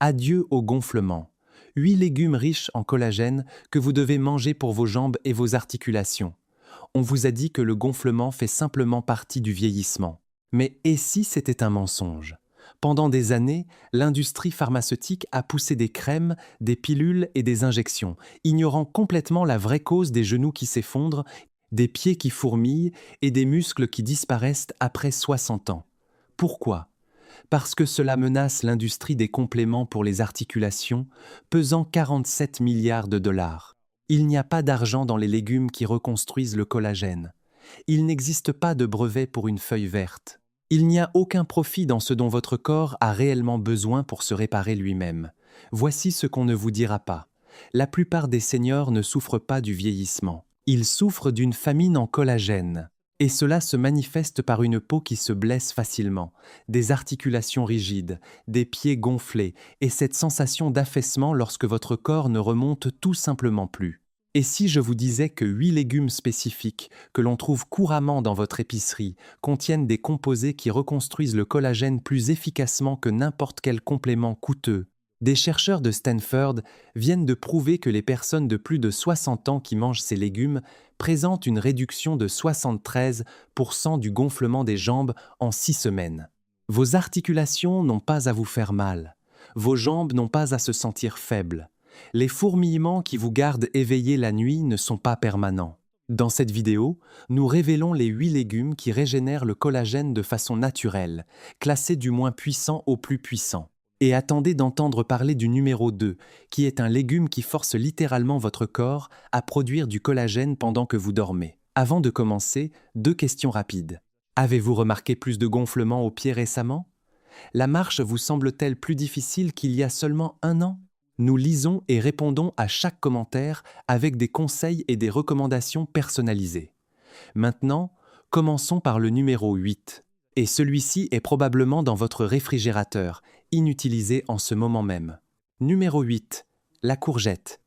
Adieu au gonflement. 8 légumes riches en collagène que vous devez manger pour vos jambes et vos articulations. On vous a dit que le gonflement fait simplement partie du vieillissement. Mais et si c'était un mensonge? Pendant des années, l'industrie pharmaceutique a poussé des crèmes, des pilules et des injections, ignorant complètement la vraie cause des genoux qui s'effondrent, des pieds qui fourmillent et des muscles qui disparaissent après 60 ans. Pourquoi? Parce que cela menace l'industrie des compléments pour les articulations, pesant 47 milliards de dollars. Il n'y a pas d'argent dans les légumes qui reconstruisent le collagène. Il n'existe pas de brevet pour une feuille verte. Il n'y a aucun profit dans ce dont votre corps a réellement besoin pour se réparer lui-même. Voici ce qu'on ne vous dira pas. La plupart des seniors ne souffrent pas du vieillissement. Ils souffrent d'une famine en collagène. Et cela se manifeste par une peau qui se blesse facilement, des articulations rigides, des pieds gonflés et cette sensation d'affaissement lorsque votre corps ne remonte tout simplement plus. Et si je vous disais que 8 légumes spécifiques que l'on trouve couramment dans votre épicerie contiennent des composés qui reconstruisent le collagène plus efficacement que n'importe quel complément coûteux? Des chercheurs de Stanford viennent de prouver que les personnes de plus de 60 ans qui mangent ces légumes présentent une réduction de 73% du gonflement des jambes en 6 semaines. Vos articulations n'ont pas à vous faire mal. Vos jambes n'ont pas à se sentir faibles. Les fourmillements qui vous gardent éveillés la nuit ne sont pas permanents. Dans cette vidéo, nous révélons les 8 légumes qui régénèrent le collagène de façon naturelle, classés du moins puissant au plus puissant. Et attendez d'entendre parler du numéro 2, qui est un légume qui force littéralement votre corps à produire du collagène pendant que vous dormez. Avant de commencer, 2 questions rapides. Avez-vous remarqué plus de gonflements aux pieds récemment? La marche vous semble-t-elle plus difficile qu'il y a seulement 1 an? Nous lisons et répondons à chaque commentaire avec des conseils et des recommandations personnalisées. Maintenant, commençons par le numéro 8. Et celui-ci est probablement dans votre réfrigérateur, inutilisé en ce moment même. Numéro 8. La courgette.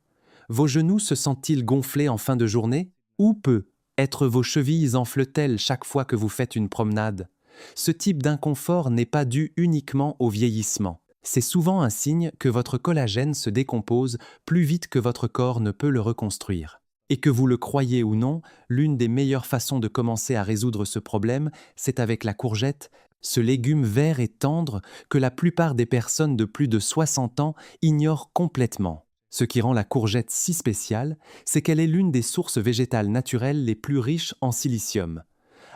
Vos genoux se sentent-ils gonflés en fin de journée? Ou peut-être vos chevilles enflent-elles chaque fois que vous faites une promenade? Ce type d'inconfort n'est pas dû uniquement au vieillissement. C'est souvent un signe que votre collagène se décompose plus vite que votre corps ne peut le reconstruire. Et que vous le croyez ou non, l'une des meilleures façons de commencer à résoudre ce problème, c'est avec la courgette, ce légume vert et tendre que la plupart des personnes de plus de 60 ans ignorent complètement. Ce qui rend la courgette si spéciale, c'est qu'elle est l'une des sources végétales naturelles les plus riches en silicium,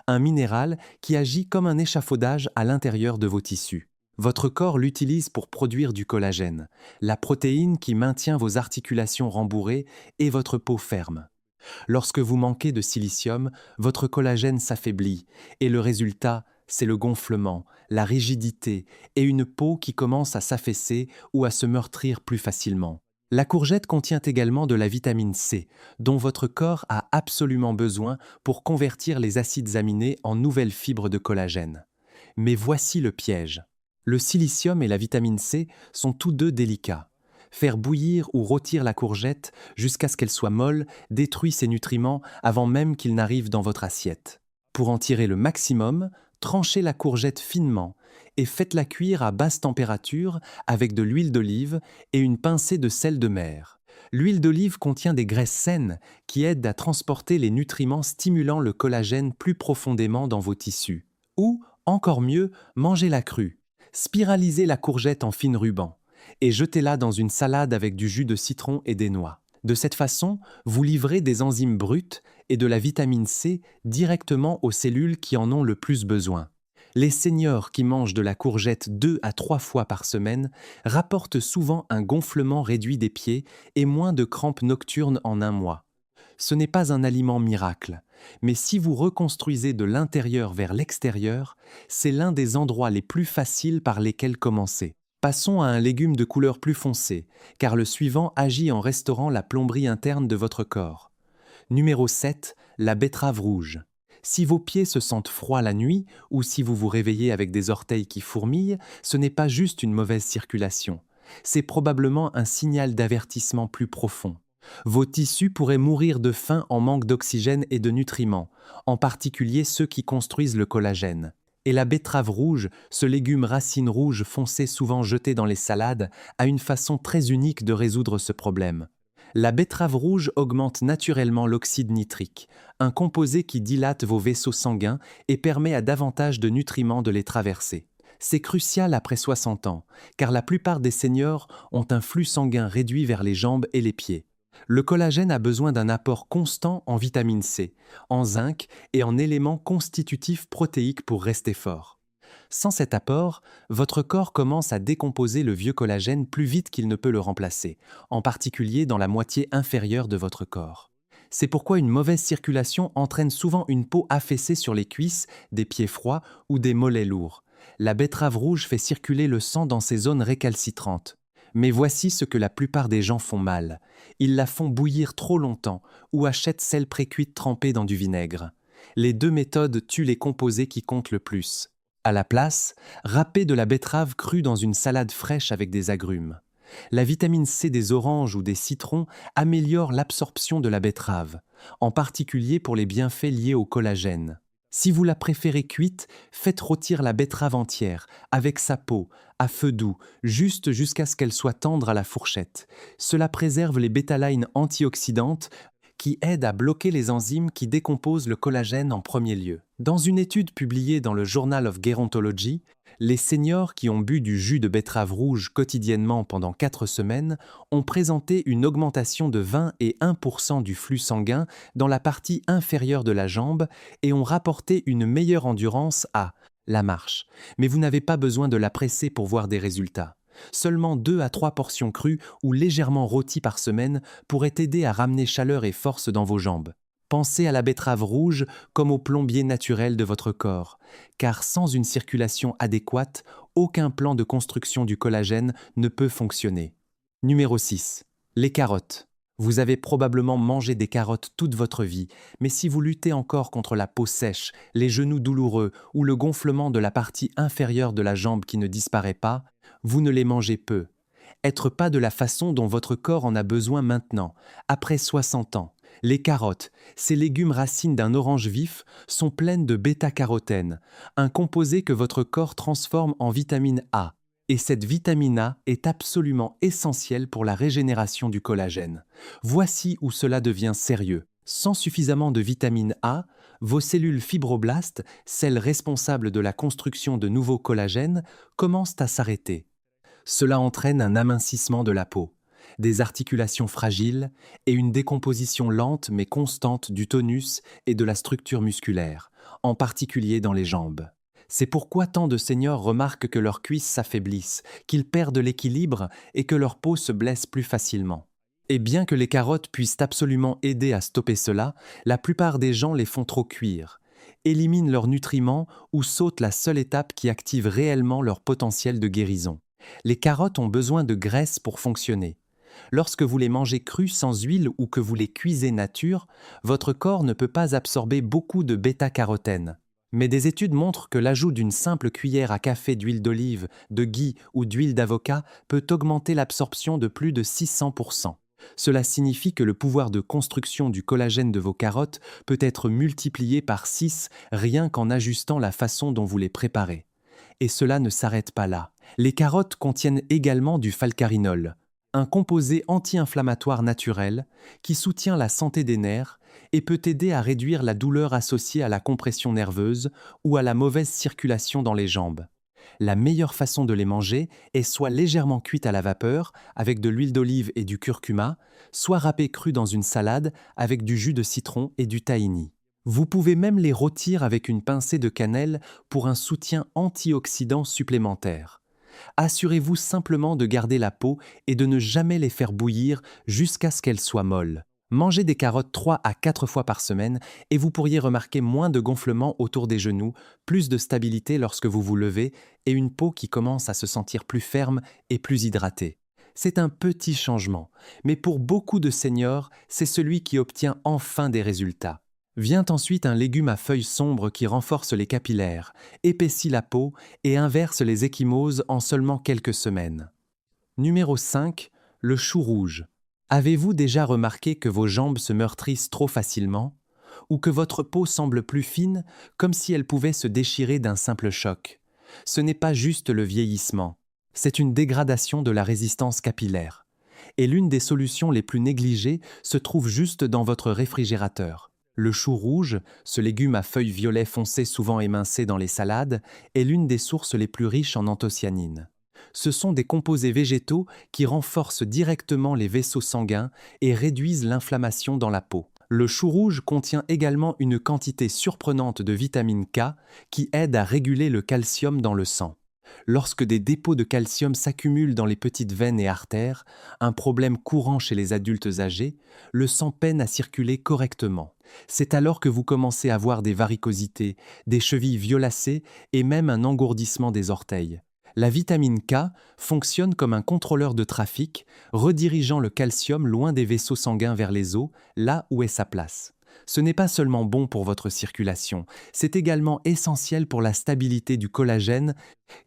un minéral qui agit comme un échafaudage à l'intérieur de vos tissus. Votre corps l'utilise pour produire du collagène, la protéine qui maintient vos articulations rembourrées et votre peau ferme. Lorsque vous manquez de silicium, votre collagène s'affaiblit et le résultat, c'est le gonflement, la rigidité et une peau qui commence à s'affaisser ou à se meurtrir plus facilement. La courgette contient également de la vitamine C, dont votre corps a absolument besoin pour convertir les acides aminés en nouvelles fibres de collagène. Mais voici le piège. Le silicium et la vitamine C sont tous deux délicats. Faire bouillir ou rôtir la courgette jusqu'à ce qu'elle soit molle détruit ses nutriments avant même qu'ils n'arrivent dans votre assiette. Pour en tirer le maximum, tranchez la courgette finement et faites-la cuire à basse température avec de l'huile d'olive et une pincée de sel de mer. L'huile d'olive contient des graisses saines qui aident à transporter les nutriments stimulant le collagène plus profondément dans vos tissus. Ou, encore mieux, mangez-la crue. Spiralisez la courgette en fines rubans et jetez-la dans une salade avec du jus de citron et des noix. De cette façon, vous livrez des enzymes brutes et de la vitamine C directement aux cellules qui en ont le plus besoin. Les seniors qui mangent de la courgette 2 à 3 fois par semaine rapportent souvent un gonflement réduit des pieds et moins de crampes nocturnes en 1 mois. Ce n'est pas un aliment miracle, mais si vous reconstruisez de l'intérieur vers l'extérieur, c'est l'un des endroits les plus faciles par lesquels commencer. Passons à un légume de couleur plus foncée, car le suivant agit en restaurant la plomberie interne de votre corps. Numéro 7, la betterave rouge. Si vos pieds se sentent froids la nuit, ou si vous vous réveillez avec des orteils qui fourmillent, ce n'est pas juste une mauvaise circulation. C'est probablement un signal d'avertissement plus profond. Vos tissus pourraient mourir de faim en manque d'oxygène et de nutriments, en particulier ceux qui construisent le collagène. Et la betterave rouge, ce légume racine rouge foncé souvent jeté dans les salades, a une façon très unique de résoudre ce problème. La betterave rouge augmente naturellement l'oxyde nitrique, un composé qui dilate vos vaisseaux sanguins et permet à davantage de nutriments de les traverser. C'est crucial après 60 ans, car la plupart des seniors ont un flux sanguin réduit vers les jambes et les pieds. Le collagène a besoin d'un apport constant en vitamine C, en zinc et en éléments constitutifs protéiques pour rester fort. Sans cet apport, votre corps commence à décomposer le vieux collagène plus vite qu'il ne peut le remplacer, en particulier dans la moitié inférieure de votre corps. C'est pourquoi une mauvaise circulation entraîne souvent une peau affaissée sur les cuisses, des pieds froids ou des mollets lourds. La betterave rouge fait circuler le sang dans ces zones récalcitrantes. Mais voici ce que la plupart des gens font mal. Ils la font bouillir trop longtemps ou achètent celle précuite trempée dans du vinaigre. Les deux méthodes tuent les composés qui comptent le plus. À la place, râpez de la betterave crue dans une salade fraîche avec des agrumes. La vitamine C des oranges ou des citrons améliore l'absorption de la betterave, en particulier pour les bienfaits liés au collagène. Si vous la préférez cuite, faites rôtir la betterave entière, avec sa peau, à feu doux, juste jusqu'à ce qu'elle soit tendre à la fourchette. Cela préserve les bétalynes antioxydantes qui aident à bloquer les enzymes qui décomposent le collagène en premier lieu. Dans une étude publiée dans le Journal of Gerontology, les seniors qui ont bu du jus de betterave rouge quotidiennement pendant 4 semaines ont présenté une augmentation de 20 et 1% du flux sanguin dans la partie inférieure de la jambe et ont rapporté une meilleure endurance à la marche. Mais vous n'avez pas besoin de la presser pour voir des résultats. Seulement 2 à 3 portions crues ou légèrement rôties par semaine pourraient aider à ramener chaleur et force dans vos jambes. Pensez à la betterave rouge comme au plombier naturel de votre corps, car sans une circulation adéquate, aucun plan de construction du collagène ne peut fonctionner. Numéro 6. Les carottes. Vous avez probablement mangé des carottes toute votre vie, mais si vous luttez encore contre la peau sèche, les genoux douloureux ou le gonflement de la partie inférieure de la jambe qui ne disparaît pas, vous ne les mangez peu. Être pas de la façon dont votre corps en a besoin maintenant, après 60 ans. Les carottes, ces légumes racines d'un orange vif, sont pleines de bêta-carotène, un composé que votre corps transforme en vitamine A. Et cette vitamine A est absolument essentielle pour la régénération du collagène. Voici où cela devient sérieux. Sans suffisamment de vitamine A, vos cellules fibroblastes, celles responsables de la construction de nouveaux collagènes, commencent à s'arrêter. Cela entraîne un amincissement de la peau, des articulations fragiles et une décomposition lente mais constante du tonus et de la structure musculaire, en particulier dans les jambes. C'est pourquoi tant de seniors remarquent que leurs cuisses s'affaiblissent, qu'ils perdent l'équilibre et que leur peau se blesse plus facilement. Et bien que les carottes puissent absolument aider à stopper cela, la plupart des gens les font trop cuire, éliminent leurs nutriments ou sautent la seule étape qui active réellement leur potentiel de guérison. Les carottes ont besoin de graisse pour fonctionner. Lorsque vous les mangez crues sans huile ou que vous les cuisez nature, votre corps ne peut pas absorber beaucoup de bêta-carotène. Mais des études montrent que l'ajout d'une simple cuillère à café d'huile d'olive, de ghee ou d'huile d'avocat peut augmenter l'absorption de plus de 600%. Cela signifie que le pouvoir de construction du collagène de vos carottes peut être multiplié par 6 rien qu'en ajustant la façon dont vous les préparez. Et cela ne s'arrête pas là. Les carottes contiennent également du falcarinol, un composé anti-inflammatoire naturel qui soutient la santé des nerfs et peut aider à réduire la douleur associée à la compression nerveuse ou à la mauvaise circulation dans les jambes. La meilleure façon de les manger est soit légèrement cuite à la vapeur avec de l'huile d'olive et du curcuma, soit râpée crue dans une salade avec du jus de citron et du tahini. Vous pouvez même les rôtir avec une pincée de cannelle pour un soutien antioxydant supplémentaire. Assurez-vous simplement de garder la peau et de ne jamais les faire bouillir jusqu'à ce qu'elles soient molles. Mangez des carottes 3 à 4 fois par semaine et vous pourriez remarquer moins de gonflements autour des genoux, plus de stabilité lorsque vous vous levez et une peau qui commence à se sentir plus ferme et plus hydratée. C'est un petit changement, mais pour beaucoup de seniors, c'est celui qui obtient enfin des résultats. Vient ensuite un légume à feuilles sombres qui renforce les capillaires, épaissit la peau et inverse les ecchymoses en seulement quelques semaines. Numéro 5. Le chou rouge. Avez-vous déjà remarqué que vos jambes se meurtrissent trop facilement ? ou que votre peau semble plus fine, comme si elle pouvait se déchirer d'un simple choc. Ce n'est pas juste le vieillissement, c'est une dégradation de la résistance capillaire. Et l'une des solutions les plus négligées se trouve juste dans votre réfrigérateur. Le chou rouge, ce légume à feuilles violet foncé souvent émincé dans les salades, est l'une des sources les plus riches en anthocyanines. Ce sont des composés végétaux qui renforcent directement les vaisseaux sanguins et réduisent l'inflammation dans la peau. Le chou rouge contient également une quantité surprenante de vitamine K qui aide à réguler le calcium dans le sang. Lorsque des dépôts de calcium s'accumulent dans les petites veines et artères, un problème courant chez les adultes âgés, le sang peine à circuler correctement. C'est alors que vous commencez à voir des varicosités, des chevilles violacées et même un engourdissement des orteils. La vitamine K fonctionne comme un contrôleur de trafic, redirigeant le calcium loin des vaisseaux sanguins vers les os, là où est sa place. Ce n'est pas seulement bon pour votre circulation, c'est également essentiel pour la stabilité du collagène,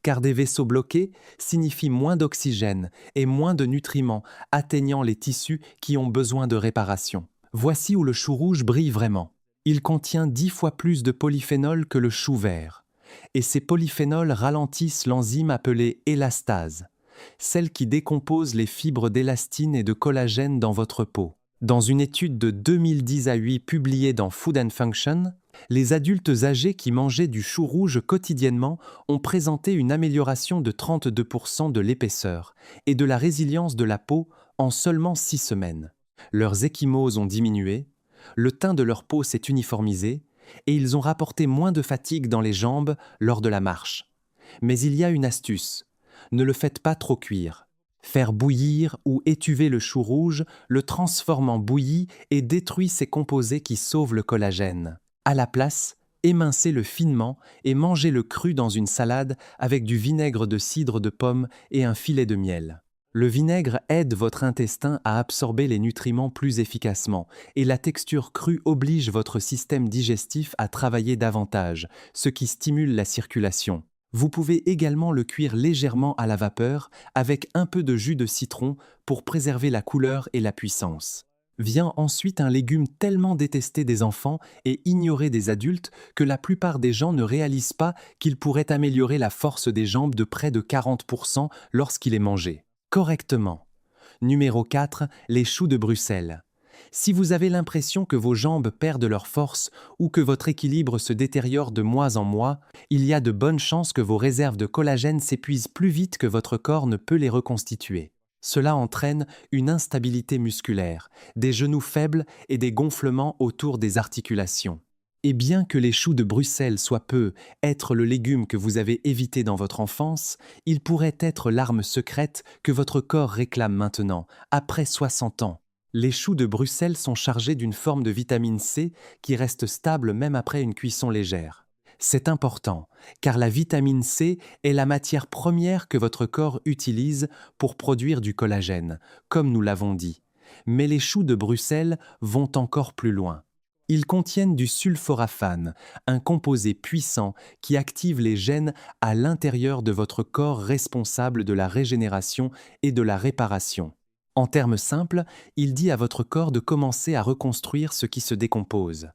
car des vaisseaux bloqués signifient moins d'oxygène et moins de nutriments atteignant les tissus qui ont besoin de réparation. Voici où le chou rouge brille vraiment. Il contient 10 fois plus de polyphénol que le chou vert. Et ces polyphénols ralentissent l'enzyme appelée élastase, celle qui décompose les fibres d'élastine et de collagène dans votre peau. Dans une étude de 2010 à 8 publiée dans Food and Function, les adultes âgés qui mangeaient du chou rouge quotidiennement ont présenté une amélioration de 32% de l'épaisseur et de la résilience de la peau en seulement 6 semaines. Leurs ecchymoses ont diminué, le teint de leur peau s'est uniformisé et ils ont rapporté moins de fatigue dans les jambes lors de la marche. Mais il y a une astuce, ne le faites pas trop cuire. Faire bouillir ou étuver le chou rouge le transforme en bouillie et détruit ses composés qui sauvent le collagène. À la place, émincez-le finement et mangez-le cru dans une salade avec du vinaigre de cidre de pomme et un filet de miel. Le vinaigre aide votre intestin à absorber les nutriments plus efficacement et la texture crue oblige votre système digestif à travailler davantage, ce qui stimule la circulation. Vous pouvez également le cuire légèrement à la vapeur avec un peu de jus de citron pour préserver la couleur et la puissance. Vient ensuite un légume tellement détesté des enfants et ignoré des adultes que la plupart des gens ne réalisent pas qu'il pourrait améliorer la force des jambes de près de 40% lorsqu'il est mangé correctement. Numéro 4, les choux de Bruxelles. Si vous avez l'impression que vos jambes perdent leur force ou que votre équilibre se détériore de mois en mois, il y a de bonnes chances que vos réserves de collagène s'épuisent plus vite que votre corps ne peut les reconstituer. Cela entraîne une instabilité musculaire, des genoux faibles et des gonflements autour des articulations. Et bien que les choux de Bruxelles soient peu être le légume que vous avez évité dans votre enfance, il pourrait être l'arme secrète que votre corps réclame maintenant, après 60 ans. Les choux de Bruxelles sont chargés d'une forme de vitamine C qui reste stable même après une cuisson légère. C'est important, car la vitamine C est la matière première que votre corps utilise pour produire du collagène, comme nous l'avons dit. Mais les choux de Bruxelles vont encore plus loin. Ils contiennent du sulforaphane, un composé puissant qui active les gènes à l'intérieur de votre corps responsable de la régénération et de la réparation. En termes simples, il dit à votre corps de commencer à reconstruire ce qui se décompose.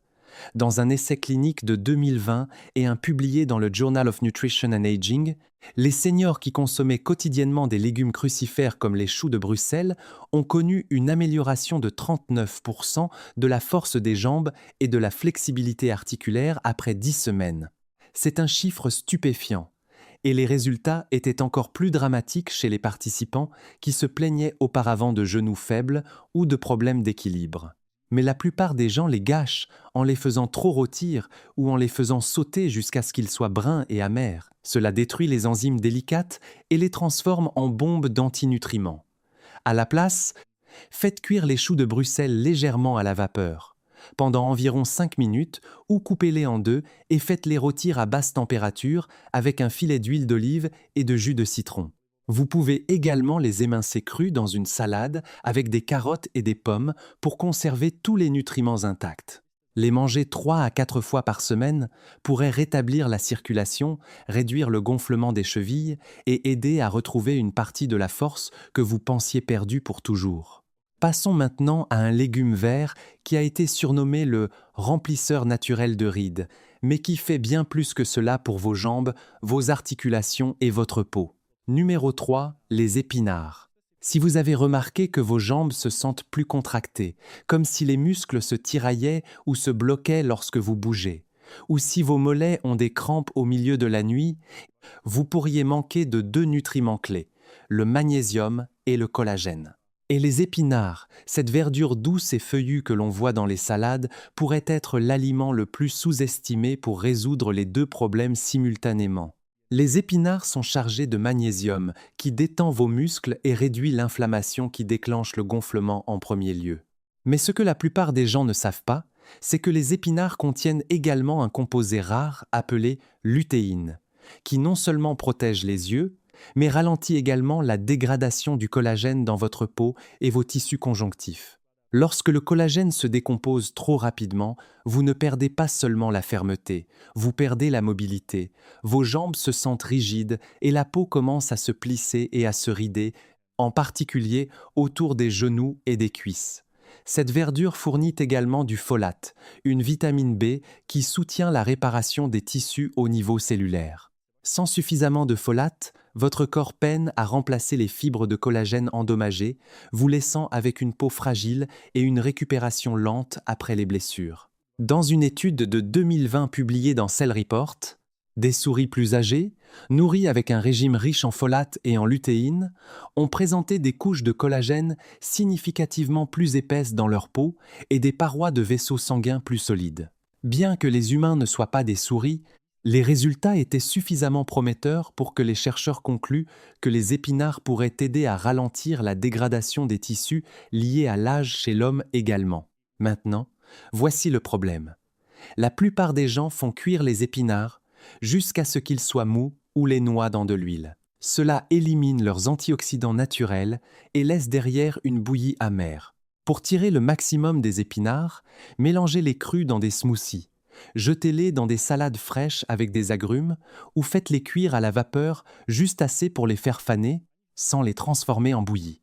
Dans un essai clinique de 2020 et un publié dans le Journal of Nutrition and Aging, les seniors qui consommaient quotidiennement des légumes crucifères comme les choux de Bruxelles ont connu une amélioration de 39% de la force des jambes et de la flexibilité articulaire après 10 semaines. C'est un chiffre stupéfiant. Et les résultats étaient encore plus dramatiques chez les participants qui se plaignaient auparavant de genoux faibles ou de problèmes d'équilibre. Mais la plupart des gens les gâchent en les faisant trop rôtir ou en les faisant sauter jusqu'à ce qu'ils soient bruns et amers. Cela détruit les enzymes délicates et les transforme en bombes d'antinutriments. À la place, faites cuire les choux de Bruxelles légèrement à la vapeur, pendant environ 5 minutes, ou coupez-les en deux et faites-les rôtir à basse température avec un filet d'huile d'olive et de jus de citron. Vous pouvez également les émincer crus dans une salade avec des carottes et des pommes pour conserver tous les nutriments intacts. Les manger 3 à 4 fois par semaine pourrait rétablir la circulation, réduire le gonflement des chevilles et aider à retrouver une partie de la force que vous pensiez perdue pour toujours. Passons maintenant à un légume vert qui a été surnommé le remplisseur naturel de rides, mais qui fait bien plus que cela pour vos jambes, vos articulations et votre peau. Numéro 3, les épinards. Si vous avez remarqué que vos jambes se sentent plus contractées, comme si les muscles se tiraillaient ou se bloquaient lorsque vous bougez, ou si vos mollets ont des crampes au milieu de la nuit, vous pourriez manquer de 2 nutriments clés, le magnésium et le collagène. Et les épinards, cette verdure douce et feuillue que l'on voit dans les salades, pourrait être l'aliment le plus sous-estimé pour résoudre les 2 problèmes simultanément. Les épinards sont chargés de magnésium, qui détend vos muscles et réduit l'inflammation qui déclenche le gonflement en premier lieu. Mais ce que la plupart des gens ne savent pas, c'est que les épinards contiennent également un composé rare appelé lutéine, qui non seulement protège les yeux, mais ralentit également la dégradation du collagène dans votre peau et vos tissus conjonctifs. Lorsque le collagène se décompose trop rapidement, vous ne perdez pas seulement la fermeté, vous perdez la mobilité, vos jambes se sentent rigides et la peau commence à se plisser et à se rider, en particulier autour des genoux et des cuisses. Cette verdure fournit également du folate, une vitamine B qui soutient la réparation des tissus au niveau cellulaire. Sans suffisamment de folate, votre corps peine à remplacer les fibres de collagène endommagées, vous laissant avec une peau fragile et une récupération lente après les blessures. Dans une étude de 2020 publiée dans Cell Report, des souris plus âgées, nourries avec un régime riche en folate et en lutéine, ont présenté des couches de collagène significativement plus épaisses dans leur peau et des parois de vaisseaux sanguins plus solides. Bien que les humains ne soient pas des souris, les résultats étaient suffisamment prometteurs pour que les chercheurs concluent que les épinards pourraient aider à ralentir la dégradation des tissus liés à l'âge chez l'homme également. Maintenant, voici le problème. La plupart des gens font cuire les épinards jusqu'à ce qu'ils soient mous ou les noient dans de l'huile. Cela élimine leurs antioxydants naturels et laisse derrière une bouillie amère. Pour tirer le maximum des épinards, mélangez-les crus dans des smoothies. Jetez-les dans des salades fraîches avec des agrumes ou faites-les cuire à la vapeur juste assez pour les faire faner sans les transformer en bouillie.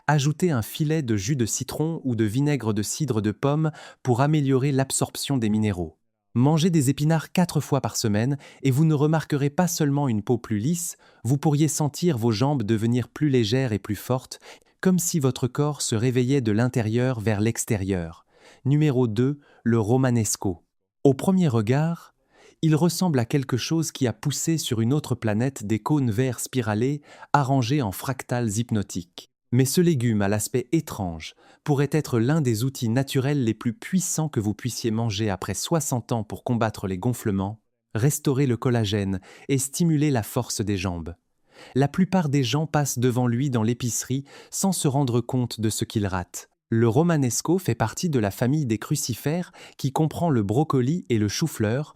Ajoutez un filet de jus de citron ou de vinaigre de cidre de pomme pour améliorer l'absorption des minéraux. Mangez des épinards 4 fois par semaine et vous ne remarquerez pas seulement une peau plus lisse, vous pourriez sentir vos jambes devenir plus légères et plus fortes, comme si votre corps se réveillait de l'intérieur vers l'extérieur. Numéro 2, le romanesco. Au premier regard, il ressemble à quelque chose qui a poussé sur une autre planète des cônes verts spiralés arrangés en fractales hypnotiques. Mais ce légume à l'aspect étrange pourrait être l'un des outils naturels les plus puissants que vous puissiez manger après 60 ans pour combattre les gonflements, restaurer le collagène et stimuler la force des jambes. La plupart des gens passent devant lui dans l'épicerie sans se rendre compte de ce qu'ils ratent. Le romanesco fait partie de la famille des crucifères qui comprend le brocoli et le chou-fleur,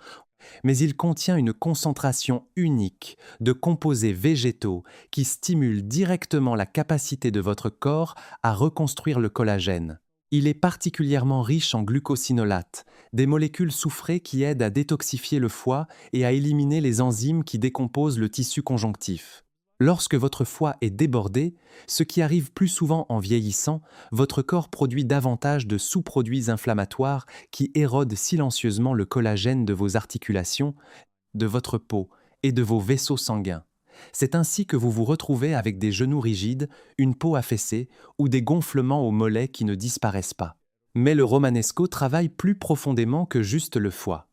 mais il contient une concentration unique de composés végétaux qui stimulent directement la capacité de votre corps à reconstruire le collagène. Il est particulièrement riche en glucosinolates, des molécules soufrées qui aident à détoxifier le foie et à éliminer les enzymes qui décomposent le tissu conjonctif. Lorsque votre foie est débordé, ce qui arrive plus souvent en vieillissant, votre corps produit davantage de sous-produits inflammatoires qui érodent silencieusement le collagène de vos articulations, de votre peau et de vos vaisseaux sanguins. C'est ainsi que vous vous retrouvez avec des genoux rigides, une peau affaissée ou des gonflements aux mollets qui ne disparaissent pas. Mais le romanesco travaille plus profondément que juste le foie.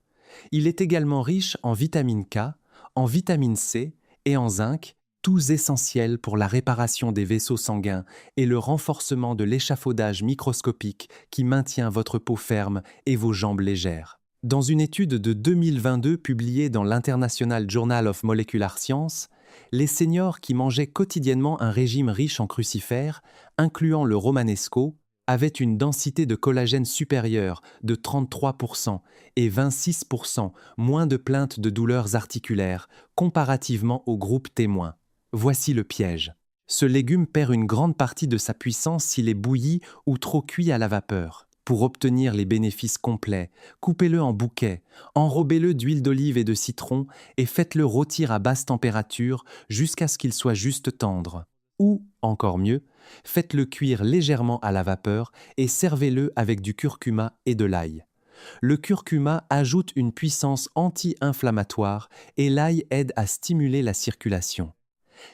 Il est également riche en vitamine K, en vitamine C et en zinc, tous essentiels pour la réparation des vaisseaux sanguins et le renforcement de l'échafaudage microscopique qui maintient votre peau ferme et vos jambes légères. Dans une étude de 2022 publiée dans l'International Journal of Molecular Science, les seniors qui mangeaient quotidiennement un régime riche en crucifères, incluant le romanesco, avaient une densité de collagène supérieure de 33% et 26% moins de plaintes de douleurs articulaires comparativement au groupe témoin. Voici le piège. Ce légume perd une grande partie de sa puissance s'il est bouilli ou trop cuit à la vapeur. Pour obtenir les bénéfices complets, coupez-le en bouquets, enrobez-le d'huile d'olive et de citron et faites-le rôtir à basse température jusqu'à ce qu'il soit juste tendre. Ou, encore mieux, Faites-le cuire légèrement à la vapeur et servez-le avec du curcuma et de l'ail. Le curcuma ajoute une puissance anti-inflammatoire et l'ail aide à stimuler la circulation.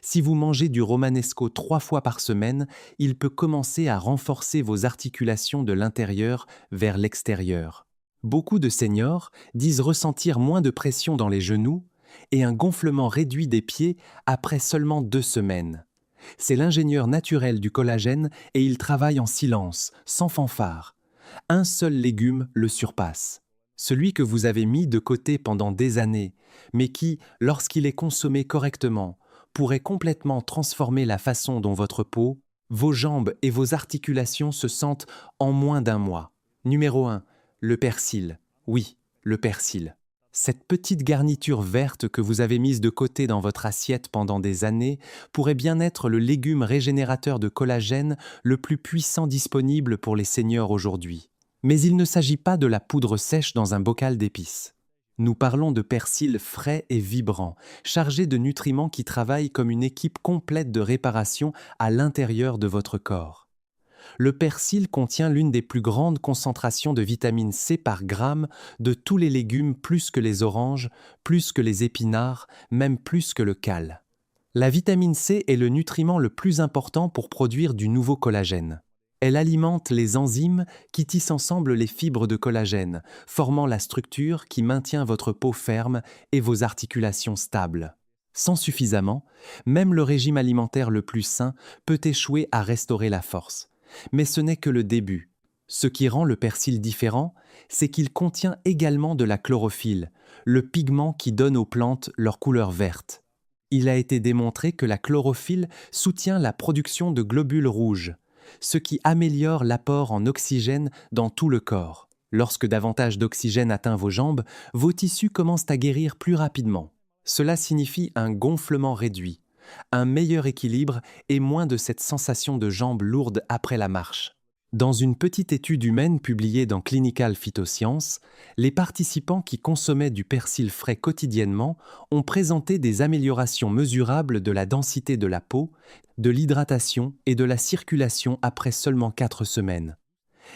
Si vous mangez du romanesco 3 fois par semaine, il peut commencer à renforcer vos articulations de l'intérieur vers l'extérieur. Beaucoup de seniors disent ressentir moins de pression dans les genoux et un gonflement réduit des pieds après seulement 2 semaines. C'est l'ingénieur naturel du collagène et il travaille en silence, sans fanfare. Un seul légume le surpasse. Celui que vous avez mis de côté pendant des années, mais qui, lorsqu'il est consommé correctement, pourrait complètement transformer la façon dont votre peau, vos jambes et vos articulations se sentent en moins d'un mois. Numéro 1. Le persil. Oui, le persil. Cette petite garniture verte que vous avez mise de côté dans votre assiette pendant des années pourrait bien être le légume régénérateur de collagène le plus puissant disponible pour les seniors aujourd'hui. Mais il ne s'agit pas de la poudre sèche dans un bocal d'épices. Nous parlons de persil frais et vibrant, chargé de nutriments qui travaillent comme une équipe complète de réparation à l'intérieur de votre corps. Le persil contient l'une des plus grandes concentrations de vitamine C par gramme de tous les légumes, plus que les oranges, plus que les épinards, même plus que le cale. La vitamine C est le nutriment le plus important pour produire du nouveau collagène. Elle alimente les enzymes qui tissent ensemble les fibres de collagène, formant la structure qui maintient votre peau ferme et vos articulations stables. Sans suffisamment, même le régime alimentaire le plus sain peut échouer à restaurer la force. Mais ce n'est que le début. Ce qui rend le persil différent, c'est qu'il contient également de la chlorophylle, le pigment qui donne aux plantes leur couleur verte. Il a été démontré que la chlorophylle soutient la production de globules rouges, ce qui améliore l'apport en oxygène dans tout le corps. Lorsque davantage d'oxygène atteint vos jambes, vos tissus commencent à guérir plus rapidement. Cela signifie un gonflement réduit, un meilleur équilibre et moins de cette sensation de jambes lourdes après la marche. Dans une petite étude humaine publiée dans Clinical Phytosciences, les participants qui consommaient du persil frais quotidiennement ont présenté des améliorations mesurables de la densité de la peau, de l'hydratation et de la circulation après seulement 4 semaines.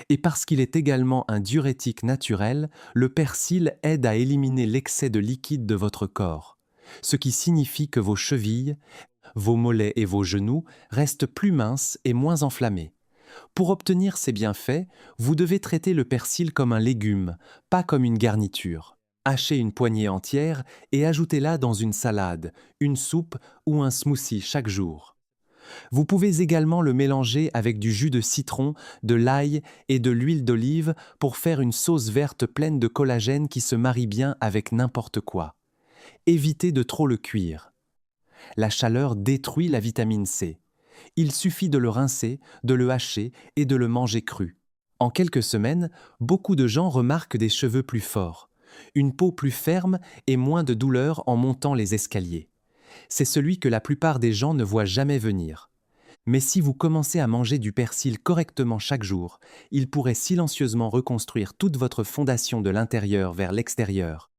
Et parce qu'il est également un diurétique naturel, le persil aide à éliminer l'excès de liquide de votre corps, ce qui signifie que vos chevilles, vos mollets et vos genoux restent plus minces et moins enflammés. Pour obtenir ces bienfaits, vous devez traiter le persil comme un légume, pas comme une garniture. Hachez une poignée entière et ajoutez-la dans une salade, une soupe ou un smoothie chaque jour. Vous pouvez également le mélanger avec du jus de citron, de l'ail et de l'huile d'olive pour faire une sauce verte pleine de collagène qui se marie bien avec n'importe quoi. Évitez de trop le cuire. La chaleur détruit la vitamine C. Il suffit de le rincer, de le hacher et de le manger cru. En quelques semaines, beaucoup de gens remarquent des cheveux plus forts, une peau plus ferme et moins de douleur en montant les escaliers. C'est celui que la plupart des gens ne voient jamais venir. Mais si vous commencez à manger du persil correctement chaque jour, il pourrait silencieusement reconstruire toute votre fondation de l'intérieur vers l'extérieur.